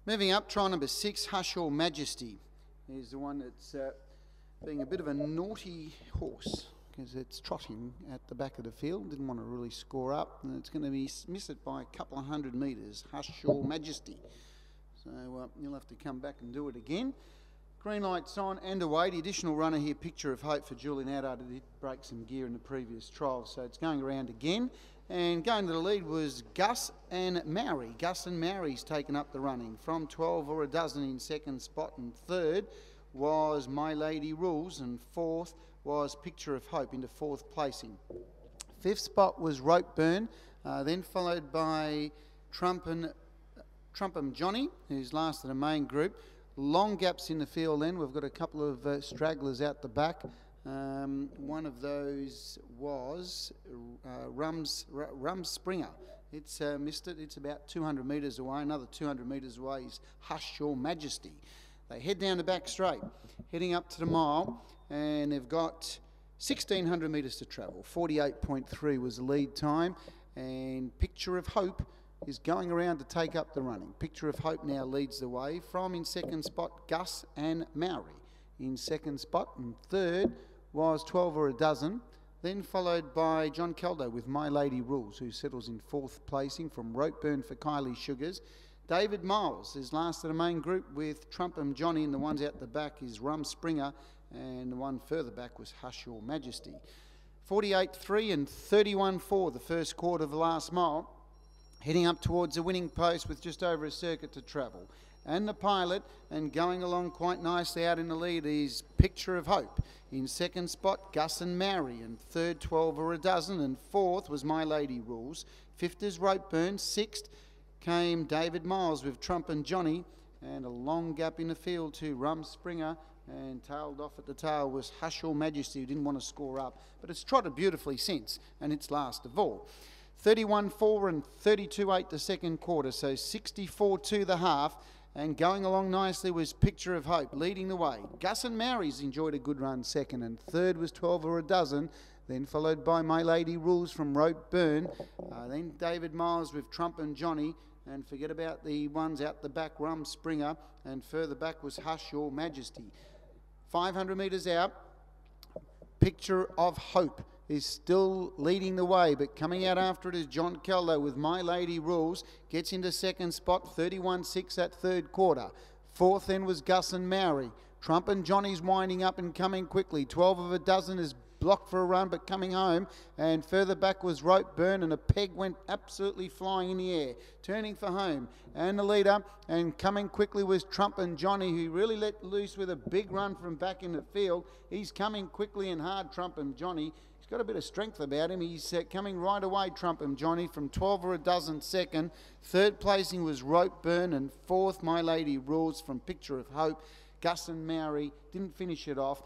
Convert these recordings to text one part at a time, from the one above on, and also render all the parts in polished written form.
Moving up, trial number 6, Hush Your Majesty, is the one that's being a bit of a naughty horse because it's trotting at the back of the field. Didn't want to really score up, and it's going to miss it by a couple of 100 metres. Hush Your Majesty. So you'll have to come back and do it again. Green light's on and away. The additional runner here, Picture of Hope for Julian Addard, did break some gear in the previous trial, so it's going around again. And going to the lead was Gus and Maori. Gus and Maori's taken up the running from 12 or a dozen in second spot, and third was My Lady Rules, and fourth was Picture of Hope into fourth placing. Fifth spot was Rope Burn, then followed by Trump'em Johnny, who's last in the main group. Long gaps in the field then. We've got a couple of stragglers out the back. One of those was Rum Springer. It's missed it. It's about 200 metres away. Another 200 metres away is Hush Your Majesty. They head down the back straight, heading up to the mile, and they've got 1,600 metres to travel. 48.3 was the lead time, and Picture of Hope is going around to take up the running. Picture of Hope now leads the way from in second spot Gus and Maori. In second spot, and third was 12 or a dozen, then followed by John Caldo with My Lady Rules, who settles in fourth placing from Rope Burn for Kylie Sugars. David Miles is last of the main group with Trump'em Johnny, and the ones out the back is Rum Springer, and the one further back was Hush Your Majesty. 48.3 and 31.4 the first quarter of the last mile, heading up towards the winning post with just over a circuit to travel. And the pilot, and going along quite nicely out in the lead, is Picture of Hope. In second spot, Gus and Maori, and third, 12 or a dozen, and fourth was My Lady Rules. Fifth is Rope Burn. Sixth came David Miles with Trump'em Johnny, and a long gap in the field to Rum Springer, and tailed off at the tail was Hush Your Majesty, who didn't want to score up, but it's trotted beautifully since, and it's last of all. 31.4 and 32.8 the second quarter, so 64.2 the half. And going along nicely was Picture of Hope, leading the way. Gus and Maori's enjoyed a good run second, and third was 12 or a dozen, then followed by My Lady Rules from Rope Burn, then David Miles with Trump'em Johnny, and forget about the ones out the back, Rum Springer, and further back was Hush Your Majesty. 500 metres out, Picture of Hope is still leading the way, but coming out after it is John Caldo with My Lady Rules, gets into second spot, 31.6 at third quarter. Fourth then was Gus and Maori. Trump'em Johnny's winding up and coming quickly. 12 of a dozen is blocked for a run but coming home, and further back was Rope Burn, and a peg went absolutely flying in the air, turning for home. And the leader, and coming quickly, was Trump'em Johnny, who really let loose with a big run from back in the field. He's coming quickly and hard, Trump'em Johnny. He's got a bit of strength about him. He's coming right away, Trump'em Johnny, from 12 or a dozen second. Third placing was Rope Burn, and fourth, My Lady Rules from Picture of Hope. Gus and Maori didn't finish it off.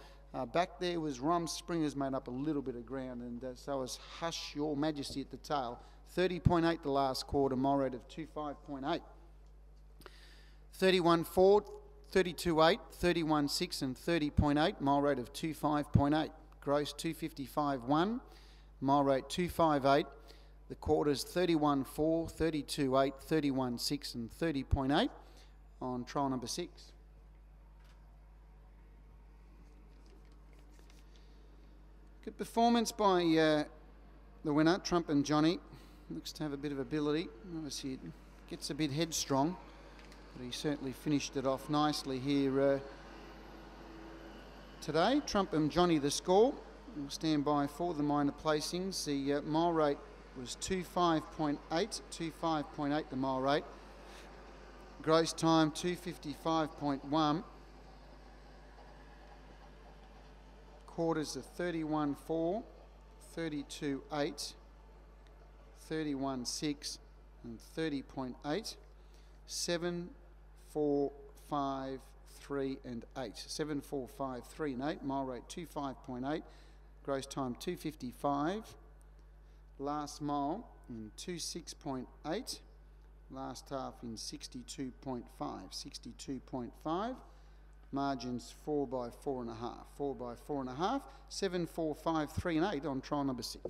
Back there was Rum Springer's made up a little bit of ground, and so was Hush Your Majesty at the tail. 30.8 the last quarter, mile rate of 25.8. 31.4, 32.8, 31.6 and 30.8, mile rate of 25.8. Gross 255.1, mile rate 258. The quarters 31.4, 32.8, 31.6 and 30.8 on trial number 6. Good performance by the winner, Trump'em Johnny. Looks to have a bit of ability. Obviously it gets a bit headstrong, but he certainly finished it off nicely here today. Trump'em Johnny the score. We'll stand by for the minor placings. The mile rate was 25.8, 25.8 the mile rate. Gross time 255.1. Quarters are 31.4, 32.8, 31.6 and 30.8. 7, 4, 5, 3 and 8. 7, 4, 5, 3 and 8. Mile rate 25.8. Gross time 255. Last mile in 26.8. Last half in 62.5. 62.5. Margins 4 by 4.5. 4 by 4.5. 7, 4, 5, 3 and 8 on trial number 6.